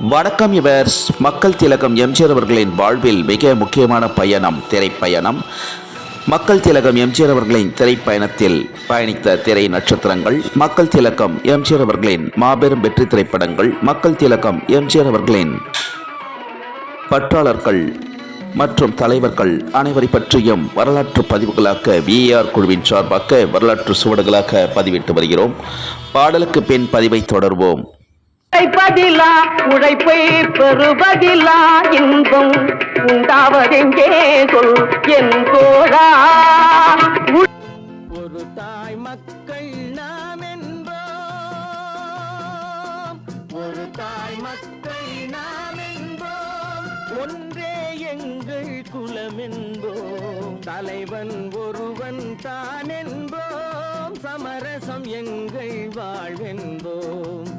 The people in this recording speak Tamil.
வணக்கம் யுவர்ஸ். மக்கள் திலகம் எம்ஜிஆர் அவர்களின் வாழ்வில் மிக முக்கியமான பயணம் திரைப்பயணம். மக்கள் திலகம் எம்ஜிஆர் அவர்களின் திரைப்பயணத்தில் பயணித்த திரை நட்சத்திரங்கள், மக்கள் திலகம் எம்ஜிஆர் அவர்களின் மாபெரும் வெற்றி திரைப்படங்கள், மக்கள் திலகம் எம்ஜிஆர் அவர்களின் பற்றாளர்கள் மற்றும் தலைவர்கள் அனைவரை பற்றியும் வரலாற்று பதிவுகளாக விஏஆர் குழுவின் சார்பாக வரலாற்று சுவடுகளாக பதிவிட்டு வருகிறோம். பாடலுக்கு பின் பதிவை தொடர்வோம். உழைப்பதிலா உழைப்பை பெறுவதிலா இன்பம் உண்டாவதெங்கே சொல் என் தோழா. ஒரு தாய் மக்கள் நாம் என்போம், ஒரு தாய் மக்கள் நாம் என்போம், ஒன்றே எங்கள் குலம் என்போம், தலைவன் ஒருவன் தான் என்போம், சமரசம் எங்கள் வாழ்வென்போம்.